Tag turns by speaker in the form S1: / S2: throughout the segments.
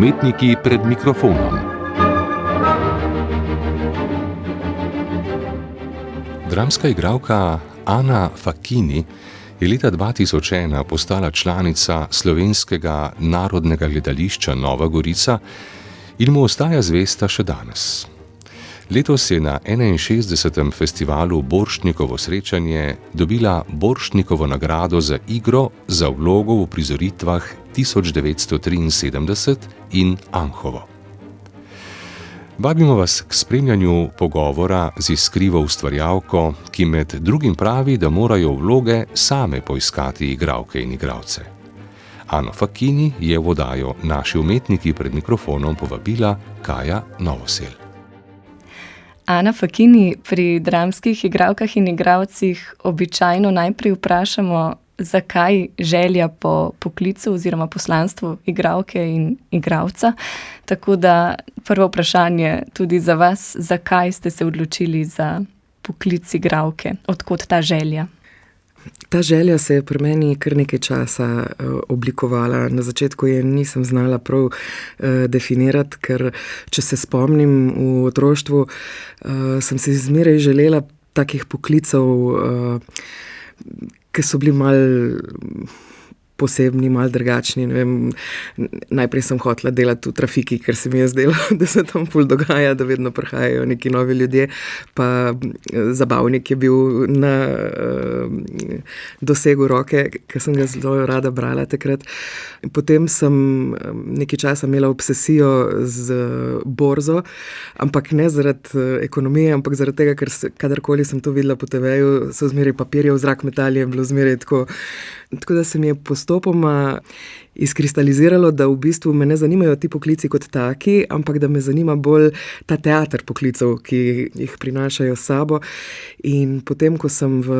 S1: Umetniki pred mikrofonom. Dramska igralka Ana Fakkini je leta 2001 postala članica Slovenskega narodnega gledališča Nova Gorica in mu ostaja zvesta še danes. Letos je na 61. festivalu Borštnikovo srečanje dobila Borštnikovo nagrado za igro za vlogo v prizoritvah 1973 in Anhovo. Vabimo vas k spremljanju pogovora z iskrivo ustvarjalko, ki med drugim pravi, da morajo vloge same poiskati igralke in igralce. Ano Fakkini je v oddajo Naši umetniki pred mikrofonom povabila Kaja Novosel.
S2: Ana Fakkini, pri dramskih igralkah in igralcih običajno najprej vprašamo, zakaj želja po poklicu oziroma poslanstvu igralke in igralca. Tako da prvo vprašanje tudi za vas, zakaj ste se odločili za poklic igralke? Od kod ta želja?
S3: Ta želja se je pri meni kar nekaj časa oblikovala. Na začetku je nisem znala prav definirati, ker če se spomnim v otroštvu, sem si zmeraj želela takih poklicev, ki so bili malo posebni, malo drugačni. Ne vem, najprej sem hotela delati v trafiki, ker se mi je zdelo, da se tam ful dogaja, da vedno prihajajo neki novi ljudje, pa zabavnik je bil na dosegu roke, ker sem ga zelo rada brala takrat. Potem sem nekaj časa imela obsesijo z borzo, ampak ne zaradi ekonomije, ampak zaradi tega, ker kadarkoli sem to videla po TV-ju, so zmeraj papirje v zrak metali, je bilo zmeraj tako. Tako da se mi je postopoma izkristaliziralo, da v bistvu me ne zanimajo ti poklici kot taki, ampak da me zanima bolj ta teater poklicev, ki jih prinašajo s sabo. In potem, ko sem v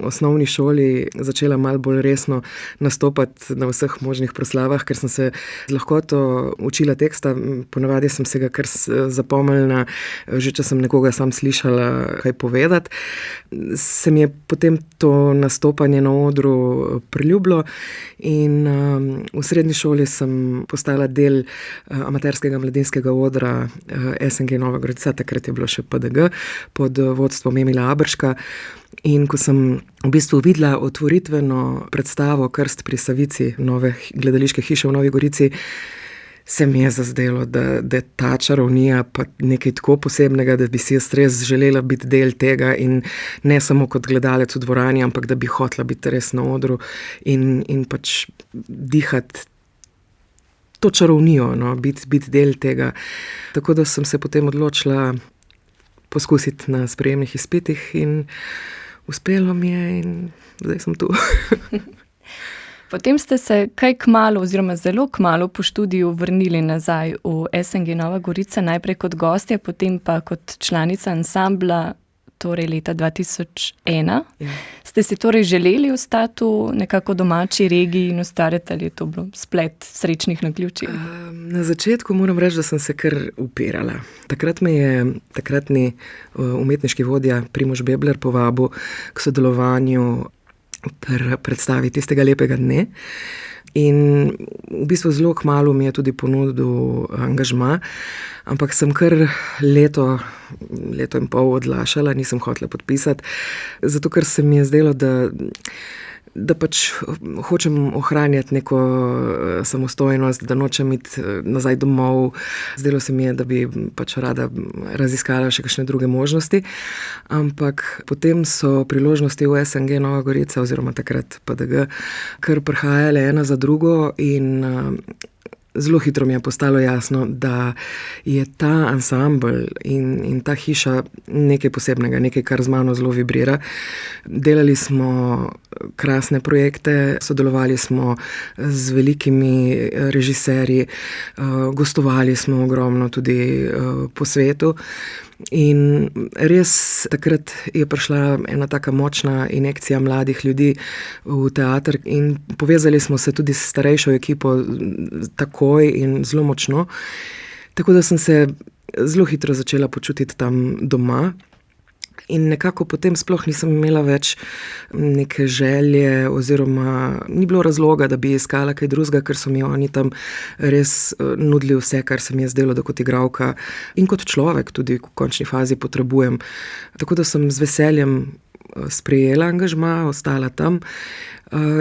S3: osnovni šoli začela malo bolj resno nastopati na vseh možnih proslavah, ker sem se z lahkoto učila teksta, ponavadi sem se ga kar zapomnila, že če sem nekoga sam slišala kaj povedati, se mi je potem to nastopanje na odru priljubilo in v srednji šoli sem postala del amaterskega mladinskega odra SNG Nova Gorica, takrat je bilo še PDG, pod vodstvom Emila Aberška. In ko sem v bistvu videla otvoritveno predstavo Krst pri Savici, nove gledališke hiše v Novi Gorici, se mi je zazdelo, da je ta čarovnija pa nekaj tako posebnega, da bi si jaz res želela biti del tega in ne samo kot gledalec v dvorani, ampak da bi hotela biti res na odru in pač dihati to čarovnijo, no, biti del tega. Tako da sem se potem odločila poskusiti na sprejemnih izpitih in uspelo mi je in zdaj sem tu.
S2: Potem ste se kaj kmalu oziroma zelo kmalu po študiju vrnili nazaj v SNG Nova Gorica, najprej kot gostja, potem pa kot članica ansambla, torej leta 2001. Ja. Ste si torej želeli ostati v nekako domači regiji in ustvarjati, ali je to bilo splet srečnih naključij?
S3: Na začetku moram reči, da sem se kar upirala. Takrat me je takratni umetniški vodja Primož Bebler povabil k sodelovanju predstavi Tistega lepega dne. In v bistvu zelo kmalu mi je tudi ponudil angažma, ampak sem kar leto in pol odlašala, nisem hotela podpisati, zato ker se mi je zdelo, da pač hočem ohranjati neko samostojnost, da nočem iti nazaj domov. Zdelo se mi je, da bi pač rada raziskala še kakšne druge možnosti. Ampak potem so priložnosti v SNG Nova Gorica oziroma takrat PDG kar prihajale ena za drugo in zelo hitro mi je postalo jasno, da je ta ansambl in ta hiša nekaj posebnega, nekaj, kar z mano zelo vibrira. Delali smo krasne projekte, sodelovali smo z velikimi režiserji, gostovali smo ogromno tudi po svetu. In res takrat je prišla ena taka močna injekcija mladih ljudi v teater in povezali smo se tudi s starejšo ekipo takoj in zelo močno. Tako da sem se zelo hitro začela počutiti tam doma. In nekako potem sploh nisem imela več neke želje oziroma ni bilo razloga, da bi iskala kaj drugega, ker so mi oni tam res nudili vse, kar se mi je zdelo, da kot igralka in kot človek tudi v končni fazi potrebujem. Tako da sem z veseljem sprejela angažma, ostala tam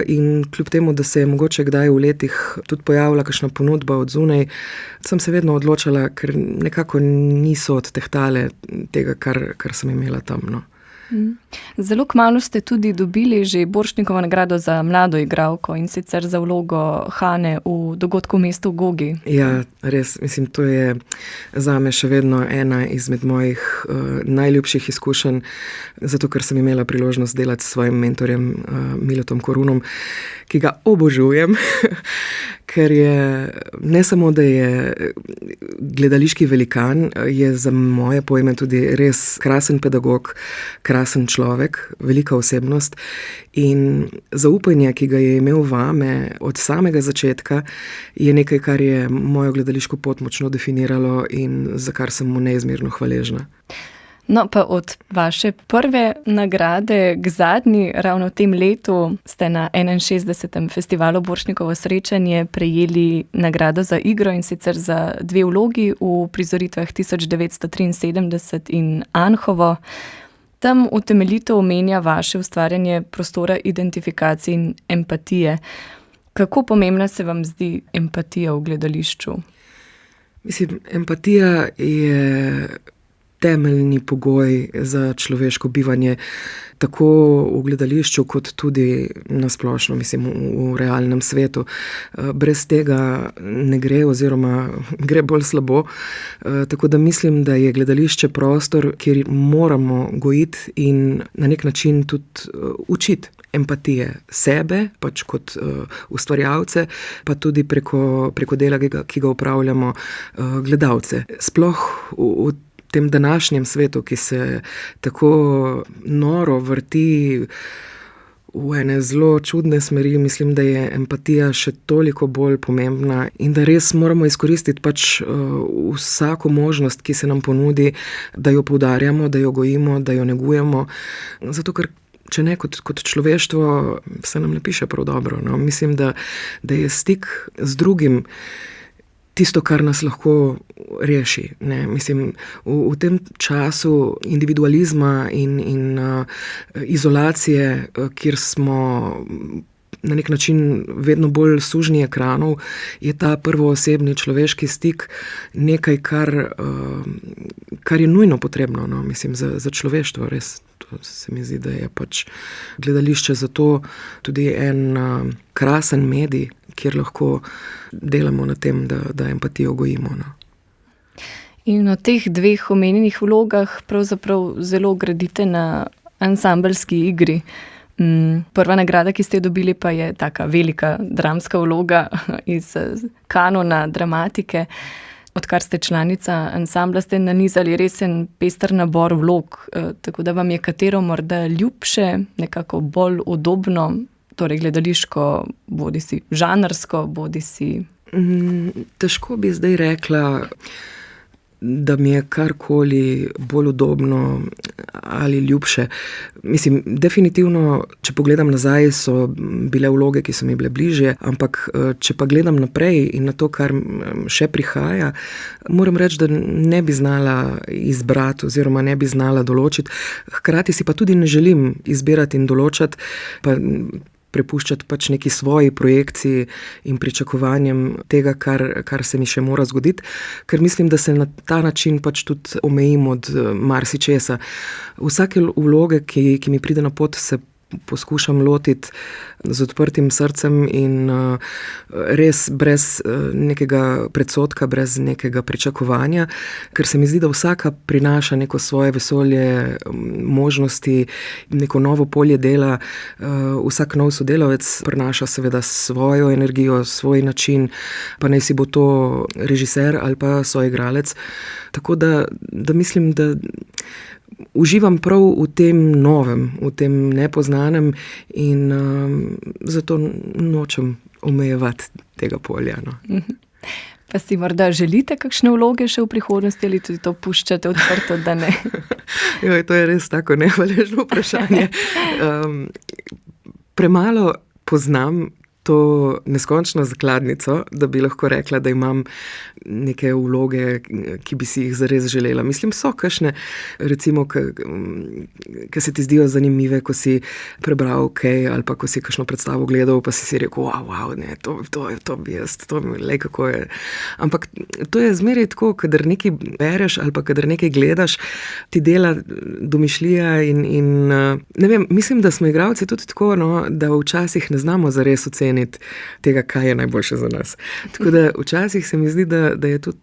S3: in kljub temu, da se je mogoče kdaj v letih tudi pojavila kakšna ponudba od zunaj, sem se vedno odločala, ker nekako niso odtehtale tega, kar sem imela tam, no.
S2: Zelo kmalu ste tudi dobili že Borštnikovo nagrado za mlado igralko in sicer za vlogo Hane v dogodku v mestu Gogi.
S3: Ja, res, mislim, to je zame še vedno ena izmed mojih najljubših izkušenj, zato ker sem imela priložnost delati s svojim mentorjem Miletom Korunom, ki ga obožujem, ker je ne samo, da je gledališki velikan, je za moje pojme tudi res krasen pedagog, krasen človek, velika osebnost in zaupanje, ki ga je imel vame od samega začetka, je nekaj, kar je mojo gledališko pot močno definiralo in za kar sem mu neizmerno hvaležna.
S2: No, pa od vaše prve nagrade k zadnji, ravno v tem letu, ste na 61. festivalu Borštnikovo srečanje prejeli nagrado za igro in sicer za 2 vlogi v prizoritvah 1973 in Anhovo. Tam utemeljito omenja vaše ustvarjanje prostora identifikacije in empatije. Kako pomembna se vam zdi empatija v gledališču?
S3: Mislim, empatija je temeljni pogoj za človeško bivanje, tako v gledališču, kot tudi nasplošno, mislim, v realnem svetu. Brez tega ne gre oziroma gre bolj slabo. Tako da mislim, da je gledališče prostor, kjer moramo gojiti in na nek način tudi učiti empatije sebe, pač kot ustvarjalce, pa tudi preko dela, ki ga upravljamo, gledalce. Sploh v tem današnjem svetu, ki se tako noro vrti v ene zelo čudne smeri, mislim, da je empatija še toliko bolj pomembna in da res moramo izkoristiti pač vsako možnost, ki se nam ponudi, da jo poudarjamo, da jo gojimo, da jo negujemo, zato ker če ne, kot človeštvo se nam ne piše prav dobro, no. Mislim, da je stik z drugim tisto, kar nas lahko reši, ne. Mislim, v tem času individualizma in izolacije, kjer smo na nek način vedno bolj sužnji ekranov, je ta prvoosebni človeški stik nekaj, kar je nujno potrebno, no, mislim, za človeštvo, res. To se mi zdi, da je pač gledališče zato tudi en krasen medij, kjer lahko delamo na tem, da empatijo gojimo, no.
S2: In o teh 2 omenjenih vlogah pravzaprav zelo gradite na ansambelski igri. Prva nagrada, ki ste jo dobili, pa je taka velika dramska vloga iz kanona dramatike. Odkar ste članica ansambla, ste nanizali resen pester nabor vlog, tako da vam je katero morda ljubše, nekako bolj udobno, torej gledališko, bodisi žanrsko, bodisi...
S3: Težko bi zdaj rekla, da mi je karkoli bolj udobno ali ljubše. Mislim, definitivno, če pogledam nazaj, so bile vloge, ki so mi bile bližje, ampak če pa gledam naprej in na to, kar še prihaja, moram reči, da ne bi znala izbrati oziroma ne bi znala določiti. Hkrati si pa tudi ne želim izbirati in določati, pa prepuščati pač neki svoji projekciji in pričakovanjem tega, kar se mi še mora zgoditi, ker mislim, da se na ta način pač tudi omejim od marsičesa. Vsake vloge, ki mi pride na pot, se poskušam lotiti z odprtim srcem in res brez nekega predsodka, brez nekega pričakovanja, ker se mi zdi, da vsaka prinaša neko svoje vesolje, možnosti, neko novo polje dela. Vsak nov sodelavec prinaša seveda svojo energijo, svoj način, pa naj si bo to režiser ali pa soigralec. Tako da mislim, da uživam prav v tem novem, v tem nepoznanem in zato nočem omejevati tega polja, no.
S2: Pa si morda želite kakšne vloge še v prihodnosti ali tudi to puščate odprto, da ne?
S3: Joj, to je res tako nevaležno vprašanje. Premalo poznam to neskončno zakladnico, da bi lahko rekla, da imam neke vloge, ki bi si jih zares želela. Mislim, so kakšne, recimo, ki se ti zdijo zanimive, ko si prebral kaj, ali pa ko si kakšno predstavo gledal, pa si rekel, wow, ne, to bi jaz, to mi le kako je. Ampak to je zmeraj tako, kadar nekaj bereš ali pa kadar nekaj gledaš, ti dela domišljija in ne vem, mislim, da smo igralci tudi tako, no, da včasih ne znamo zares oceniti tega, kaj je najboljše za nas. Tako da včasih se mi zdi, da je tudi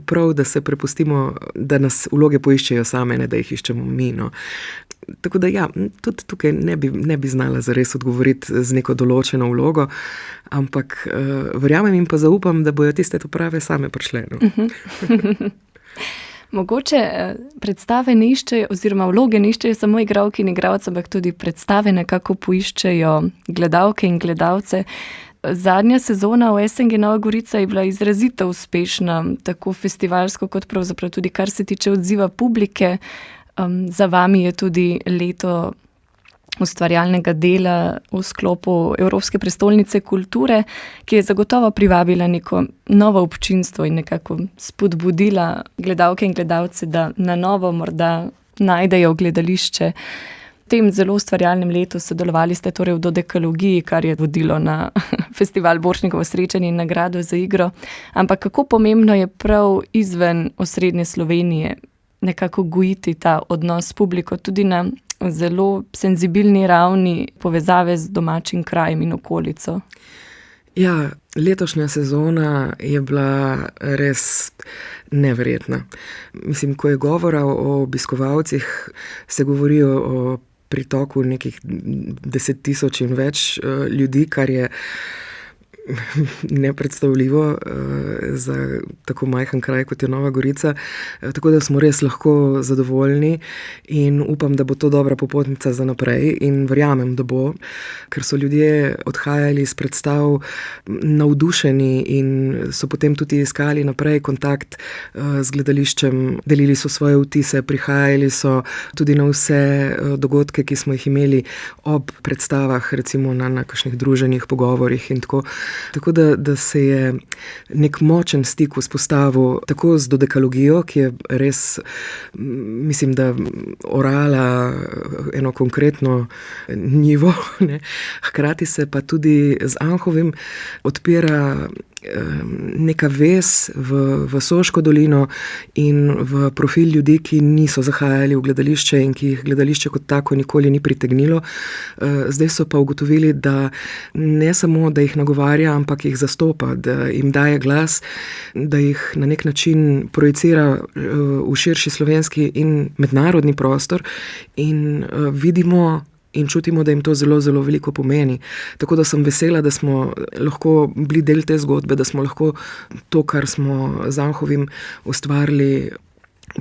S3: prav, da se prepustimo, da nas vloge poiščejo same, ne da jih iščemo mi. No. Tako da ja, tudi tukaj ne bi znala zares odgovoriti z neko določeno vlogo, ampak verjamem in pa zaupam, da bojo tiste to prave same prišle. No.
S2: Mogoče predstave ne iščejo, oziroma vloge ne iščejo samo igralke in igralce, ampak tudi predstave nekako poiščejo gledalke in gledalce. Zadnja sezona v SNG Nova Gorica je bila izrazito uspešna, tako festivalsko kot pravzaprav tudi kar se tiče odziva publike. Za vami je tudi leto ustvarjalnega dela v sklopu Evropske prestolnice kulture, ki je zagotovo privabila neko novo občinstvo in nekako spodbudila gledalke in gledalce, da na novo morda najdejo gledališče. V tem zelo ustvarjalnem letu sodelovali ste torej v Dodekalogiji, kar je vodilo na festival Borštnikovo srečanje in nagrado za igro. Ampak kako pomembno je prav izven osrednje Slovenije nekako gojiti ta odnos s publiko, tudi na zelo senzibilni ravni povezave z domačim krajem in okolico.
S3: Ja, letošnja sezona je bila res neverjetna. Mislim, ko je govora o obiskovalcih, se govori o pritoku nekih 10,000 in več ljudi, kar je nepredstavljivo za tako majhen kraj, kot je Nova Gorica. Tako da smo res lahko zadovoljni in upam, da bo to dobra popotnica za naprej in verjamem, da bo, ker so ljudje odhajali iz predstav navdušeni in so potem tudi iskali naprej kontakt z gledališčem, delili so svoje vtise, prihajali so tudi na vse dogodke, ki smo jih imeli ob predstavah, recimo na kakšnih druženjih, pogovorih in tako. Tako da se je nek močen stik vzpostavil tako z Dodekalogijo, ki je res, mislim, da orala eno konkretno njivo, ne. Hkrati se pa tudi z Anhovim odpira neka vez v Soško dolino in v profil ljudi, ki niso zahajali v gledališče in ki jih gledališče kot tako nikoli ni pritegnilo. Zdaj so pa ugotovili, da ne samo, da jih nagovarja, ampak jih zastopa, da jim daje glas, da jih na nek način projicira v širši slovenski in mednarodni prostor in vidimo in čutimo, da jim to zelo, zelo veliko pomeni. Tako da sem vesela, da smo lahko bili del te zgodbe, da smo lahko to, kar smo z Anhovim ustvarili,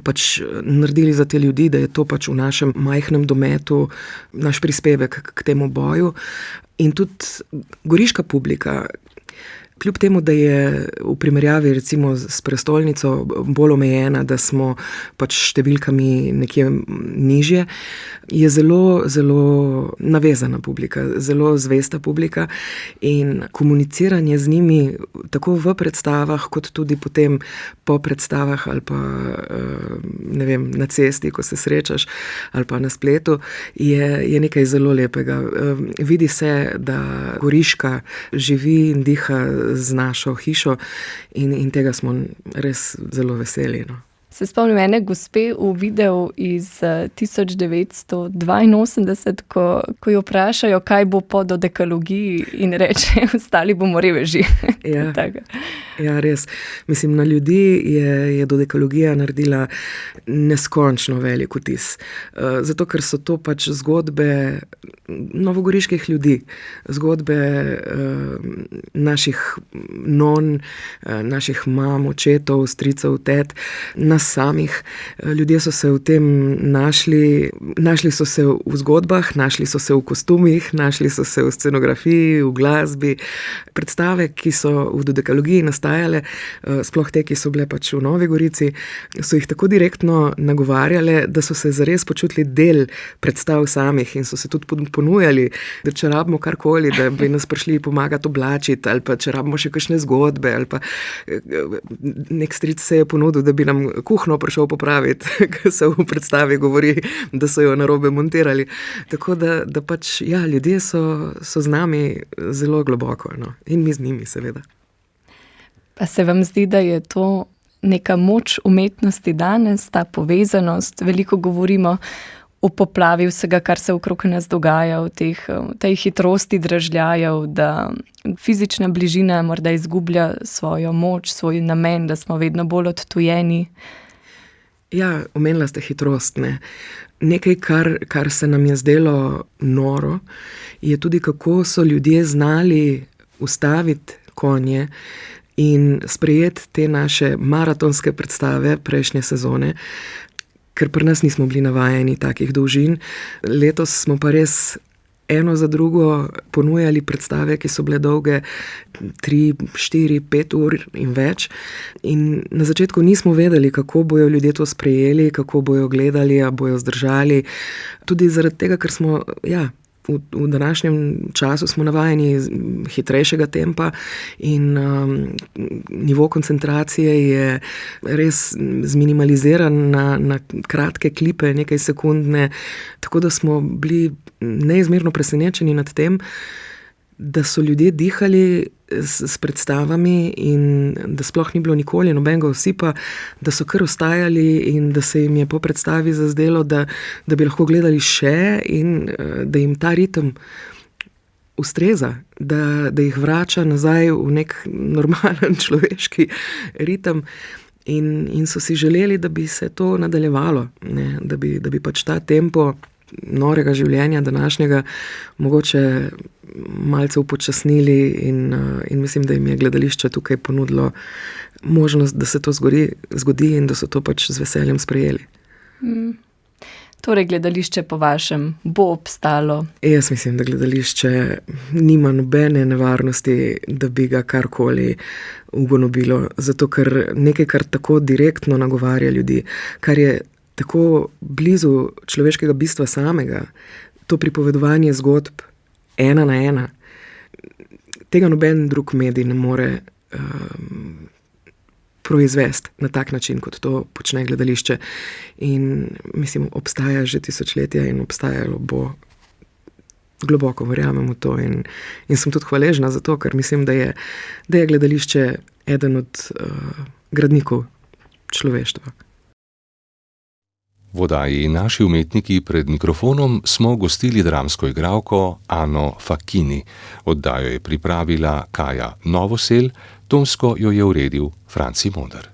S3: pač naredili za te ljudi, da je to pač v našem majhnem dometu naš prispevek k temu boju. In tudi goriška publika, kljub temu, da je v primerjavi recimo s prestolnico bolj omejena, da smo pač številkami nekje nižje, je zelo, zelo navezana publika, zelo zvesta publika in komuniciranje z njimi tako v predstavah, kot tudi potem po predstavah ali pa ne vem, na cesti, ko se srečaš ali pa na spletu, je nekaj zelo lepega. Vidi se, da Goriška živi in diha z našo hišo in tega smo res zelo veseli. No.
S2: Se spomnim ene gospe v videu iz 1982, ko jo vprašajo, kaj bo po Dodekalogiji in reče, ostali bomo reveži.
S3: Ja, ja, res. Mislim, na ljudi je Dodekalogija naredila neskončno velik vtis. Zato, ker so to pač zgodbe novogoriških ljudi, zgodbe naših non, naših mam, očetov, stricev, tet, nas nas samih. Ljudje so se v tem našli so se v zgodbah, našli so se v kostumih, našli so se v scenografiji, v glasbi. Predstave, ki so v dodekalogiji nastajale, sploh te, ki so bile pač v Novi Gorici, so jih tako direktno nagovarjale, da so se zares počutili del predstav samih in so se tudi ponujali, da če rabimo karkoli, da bi nas prišli pomagati oblačiti, ali pa če rabimo še kakšne zgodbe, ali pa nek stric se je ponudil, da bi nam kuhno prišel popraviti, ker se v predstavi govori, da so jo narobe montirali. Tako da pač, ja, ljudje so z nami zelo globoko, no. In mi z njimi, seveda.
S2: Pa se vam zdi, da je to neka moč umetnosti danes, ta povezanost? Veliko govorimo o poplavi vsega, kar se okrog nas dogaja, v tej hitrosti dražljajev, da fizična bližina morda izgublja svojo moč, svoj namen, da smo vedno bolj odtujeni.
S3: Ja, omenila ste hitrost, ne. Nekaj, kar se nam je zdelo noro, je tudi, kako so ljudje znali ustaviti konje in sprejeti te naše maratonske predstave prejšnje sezone, ker pri nas nismo bili navajeni takih dolžin. Letos smo pa res eno za drugo ponujali predstave, ki so bile dolge 3, 4, 5 ur in več. In na začetku nismo vedeli, kako bojo ljudje to sprejeli, kako bojo gledali, a bojo zdržali. Tudi zaradi tega, ker smo, ja, v današnjem času smo navajeni hitrejšega tempa in nivo koncentracije je res zminimaliziran na kratke klipe, nekaj sekundne, tako da smo bili neizmerno presenečeni nad tem, da so ljudje dihali s predstavami in da sploh ni bilo nikoli nobenega osipa, da so kar ostajali in da se jim je po predstavi zazdelo, da bi lahko gledali še in da jim ta ritem ustreza, da jih vrača nazaj v nek normalen človeški ritem in so si želeli, da bi se to nadaljevalo, ne? Da bi pač ta tempo norega življenja današnjega mogoče malce upočasnili in mislim, da jim je gledališče tukaj ponudilo možnost, da se to zgodi in da so to pač z veseljem sprejeli.
S2: Torej, gledališče po vašem bo obstalo?
S3: Jaz mislim, da gledališče nima nobene nevarnosti, da bi ga karkoli ugonobilo, zato ker nekaj, kar tako direktno nagovarja ljudi, kar je tako blizu človeškega bistva samega, to pripovedovanje zgodb 1 na 1, tega noben drug medij ne more proizvesti na tak način, kot to počne gledališče. In mislim, obstaja že tisočletja in obstajalo bo, globoko verjamem v to in sem tudi hvaležna za to, ker mislim, da je gledališče eden od gradnikov človeštva.
S1: V oddaji Naši umetniki pred mikrofonom smo gostili dramsko igralko Ano Fakkini. Oddajo je pripravila Kaja Novosel, tonsko jo je uredil Franci Moder.